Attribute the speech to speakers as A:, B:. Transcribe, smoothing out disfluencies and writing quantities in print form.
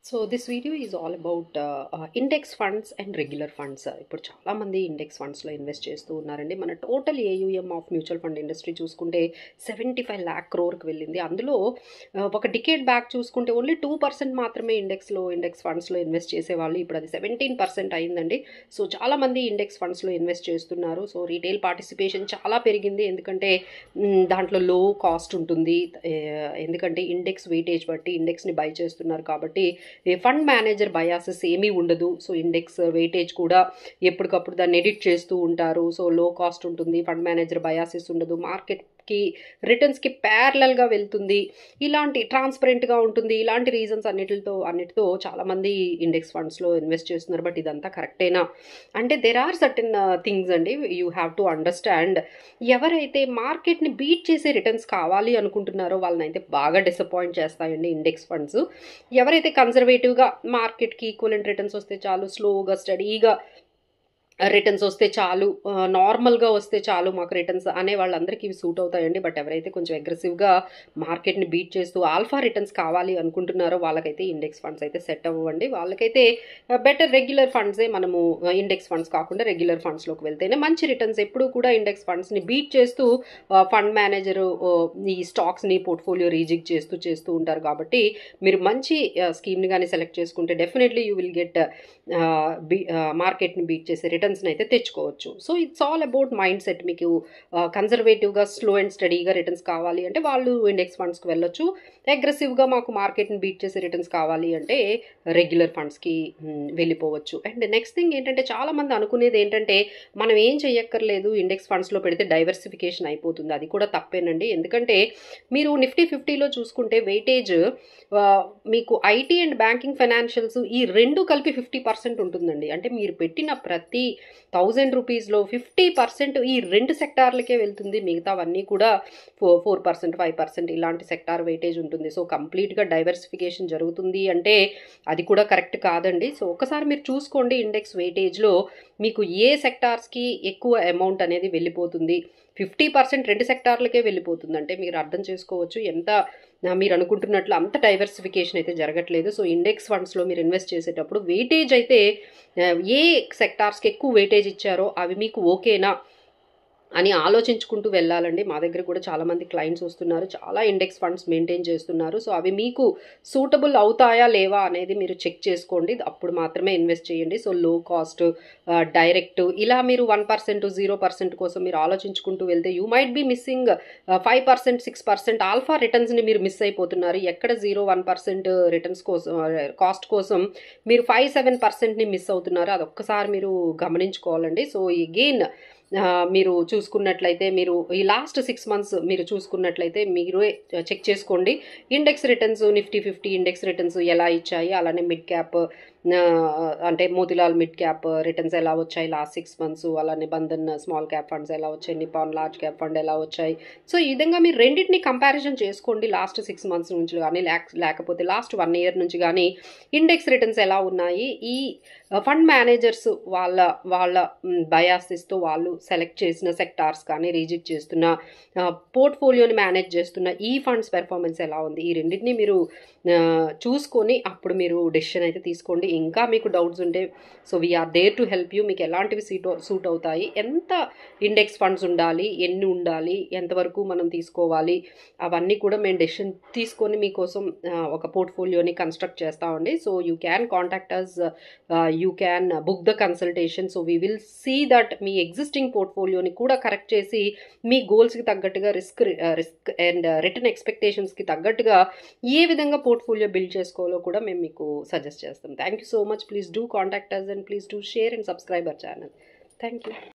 A: So this video is all about index funds and regular funds. ఇప్పుడు చాలామంది index ఫండ్స్లో invest చేస్తూ ఉన్నారండి. మన total AUM of mutual fund industry చూసుకుంటే 75 lakh crore వెళ్ళింది. అందులో ఒక డికేడ్ బ్యాక్ చూసుకుంటే ఓన్లీ 2% మాత్రమే ఇండెక్స్ ఫండ్స్లో ఇన్వెస్ట్ చేసేవాళ్ళు. ఇప్పుడు అది 17% అయిందండి. సో చాలామంది ఇండెక్స్ ఫండ్స్లో ఇన్వెస్ట్ చేస్తున్నారు. సో రీటైల్ పార్టిసిపేషన్ చాలా పెరిగింది. ఎందుకంటే దాంట్లో లో కాస్ట్ ఉంటుంది. ఎందుకంటే ఇండెక్స్ వెయిటేజ్ బట్టి ఇండెక్స్ని బై చేస్తున్నారు కాబట్టి ఫండ్ మేనేజర్ బయాసెస్ ఏమీ ఉండదు. సో ఇండెక్స్ వెయిటేజ్ కూడా ఎప్పటికప్పుడు దాన్ని ఎడిట్ చేస్తూ ఉంటారు. సో లో కాస్ట్ ఉంటుంది, ఫండ్ మేనేజర్ బయాసెస్ ఉండదు, మార్కెట్కి రిటర్న్స్కి ప్యారలల్గా వెళ్తుంది, ఇలాంటి ట్రాన్స్పరెంట్గా ఉంటుంది. ఇలాంటి రీజన్స్ అన్నిటితో చాలామంది ఇండెక్స్ ఫండ్స్లో ఇన్వెస్ట్ చేస్తున్నారు. బట్ ఇదంతా కరెక్టేనా అంటే దెర్ ఆర్ సర్టెన్ థింగ్స్ అండి యూ హ్యావ్ టు అండర్స్టాండ్. ఎవరైతే మార్కెట్ని బీట్ చేసే రిటర్న్స్ కావాలి అనుకుంటున్నారో వాళ్ళనైతే బాగా డిసప్పాయింట్ చేస్తాయండి ఇండెక్స్ ఫండ్స్. ఎవరైతే కన్జర్వేటివ్గా మార్కెట్కి ఈక్వలెంట్ రిటర్న్స్ వస్తే చాలు, స్లోగా స్టడీగా రిటర్న్స్ వస్తే చాలు, నార్మల్గా వస్తే చాలు మాకు రిటర్న్స్ అనే వాళ్ళందరికీ ఇవి సూట్ అవుతాయండి. బట్ ఎవరైతే కొంచెం అగ్రెసివ్గా మార్కెట్ని బీట్ చేస్తూ ఆల్ఫా రిటర్న్స్ కావాలి అనుకుంటున్నారో వాళ్ళకైతే ఇండెక్స్ ఫండ్స్ అయితే సెట్ అవ్వండి. వాళ్ళకైతే బెటర్ రెగ్యులర్ ఫండ్సే, మనము ఇండెక్స్ ఫండ్స్ కాకుండా రెగ్యులర్ ఫండ్స్లోకి వెళ్తేనే మంచి రిటర్న్స్. ఎప్పుడు కూడా ఇండెక్స్ ఫండ్స్ని బీట్ చేస్తూ ఫండ్ మేనేజరు ఈ స్టాక్స్ని పోర్ట్ఫోలియో రీజిక్ చేస్తూ ఉంటారు. కాబట్టి మీరు మంచి స్కీమ్ని కానీ సెలెక్ట్ చేసుకుంటే డెఫినెట్లీ యూ విల్ గెట్ మార్కెట్ని బీట్ చేసే రిటర్న్స్ని అయితే తెచ్చుకోవచ్చు. So it's all about mind set. మీకు కన్జర్వేటివ్గా స్లో అండ్ స్టడీగా రిటర్న్స్ కావాలి అంటే వాళ్ళు ఇండెక్స్ ఫండ్స్కి వెళ్ళొచ్చు. అగ్రెసివ్గా మాకు మార్కెట్ని బీట్ చేసే రిటర్న్స్ కావాలి అంటే రెగ్యులర్ ఫండ్స్కి వెళ్ళిపోవచ్చు. అండ్ నెక్స్ట్ థింగ్ ఏంటంటే చాలామంది అనుకునేది ఏంటంటే మనం ఏం చెయ్యక్కర్లేదు, ఇండెక్స్ ఫండ్స్లో పెడితే డైవర్సిఫికేషన్ అయిపోతుంది. అది కూడా తప్పేనండి. ఎందుకంటే మీరు నిఫ్టీ 50లో చూసుకుంటే వెయిటేజ్ మీకు ఐటీ అండ్ బ్యాంకింగ్ ఫైనాన్షియల్స్ ఈ రెండు కలిపి 50% ఉంటుందండి. అంటే మీరు పెట్టిన ప్రతి 1000 రూపీస్లో 50% ఈ రెండు సెక్టార్లకే వెళ్తుంది. మిగతావన్నీ కూడా 4%, 5% ఇలాంటి సెక్టార్ వెయిటేజ్ ఉంటుంది. సో కంప్లీట్గా డైవర్సిఫికేషన్ జరుగుతుంది అంటే అది కూడా కరెక్ట్ కాదండి. సో ఒకసారి మీరు చూసుకోండి ఇండెక్స్ వెయిటేజ్లో మీకు ఏ సెక్టార్స్కి ఎక్కువ అమౌంట్ అనేది వెళ్ళిపోతుంది. 50% రెండు సెక్టార్లకే వెళ్ళిపోతుంది అంటే మీరు అర్థం చేసుకోవచ్చు ఎంత మీరు అనుకుంటున్నట్లు అంత డైవర్సిఫికేషన్ అయితే జరగట్లేదు. సో ఇండెక్స్ ఫండ్స్లో మీరు ఇన్వెస్ట్ చేసేటప్పుడు వెయిటేజ్ అయితే ఏ సెక్టార్స్కి ఎక్కువ వెయిటేజ్ ఇచ్చారో అవి మీకు ఓకేనా అని ఆలోచించుకుంటూ వెళ్ళాలండి. మా దగ్గర కూడా చాలామంది క్లయింట్స్ వస్తున్నారు, చాలా ఇండెక్స్ ఫండ్స్ మెయింటైన్ చేస్తున్నారు. సో అవి మీకు సూటబుల్ అవుతాయా లేవా అనేది మీరు చెక్ చేసుకోండి, అప్పుడు మాత్రమే ఇన్వెస్ట్ చేయండి. సో లో కాస్ట్, డైరెక్ట్ ఇలా మీరు 1%, 0% కోసం మీరు ఆలోచించుకుంటూ వెళ్తే you might be missing 5%, 6% alpha రిటర్న్స్ని మీరు మిస్ అయిపోతున్నారు. ఎక్కడ 0-1% రిటర్న్స్ కోసం కాస్ట్ కోసం మీరు 5-7%ని మిస్ అవుతున్నారు. అదొక్కసారి మీరు గమనించుకోవాలండి. సో అగైన్ మీరు చూసుకున్నట్లయితే మీరు ఈ లాస్ట్ 6 months మీరు చూసుకున్నట్లయితే మీరు చెక్ చేసుకోండి index returns, Nifty 50 index returns ఎలా ఇచ్చాయి, అలానే మిడ్ క్యాప్ అంటే మోతిలాల్ మిడ్ క్యాప్ రిటర్న్స్ ఎలా వచ్చాయి లాస్ట్ 6 months, అలానే బంధన్ స్మాల్ క్యాప్ ఫండ్స్ ఎలా వచ్చాయి, నిపాన్ లార్జ్ క్యాప్ ఫండ్ ఎలా వచ్చాయి. సో ఈ విధంగా మీరు రెండింటిని కంపారిజన్ చేసుకోండి లాస్ట్ 6 months నుంచి కానీ లేకపోతే లాస్ట్ 1 year నుంచి కానీ ఇండెక్స్ రిటర్న్స్ ఎలా ఉన్నాయి. ఈ ఫండ్ మేనేజర్స్ వాళ్ళ బయాసిస్తో వాళ్ళు సెలెక్ట్ చేసిన సెక్టార్స్ కానీ రిజెక్ట్ చేస్తున్న పోర్ట్ఫోలియోని మేనేజ్ చేస్తున్న ఈ ఫండ్స్ పెర్ఫార్మెన్స్ ఎలా ఉంది, ఈ రెండింటిని మీరు చూసుకొని అప్పుడు మీరు డెసిషన్ అయితే తీసుకోండి. ఇంకా మీకు డౌట్స్ ఉంటే so we are there to help you. మీకు ఎలాంటివి సూట్ అవుతాయి, ఎంత ఇండెక్స్ ఫండ్స్ ఉండాలి, ఎన్ని ఉండాలి, ఎంతవరకు మనం తీసుకోవాలి, అవన్నీ కూడా మేము డెసిషన్ తీసుకొని మీకోసం ఒక పోర్ట్ఫోలియోని కన్స్ట్రక్ట్ చేస్తామండి. So you can contact us, you can book the consultation. So we will see that మీ ఎగ్జిస్టింగ్ పోర్ట్ఫోలియోని కూడా కరెక్ట్ చేసి మీ గోల్స్కి తగ్గట్టుగా రిస్క్ అండ్ రిటర్న్ ఎక్స్పెక్టేషన్స్కి తగ్గట్టుగా ఏ విధంగా పోర్ట్ఫోలియో బిల్డ్ చేసుకోవాలో కూడా మేము మీకు సజెస్ట్ చేస్తాం. Thank you so much. Please do contact us and please do share and subscribe our channel. Thank you.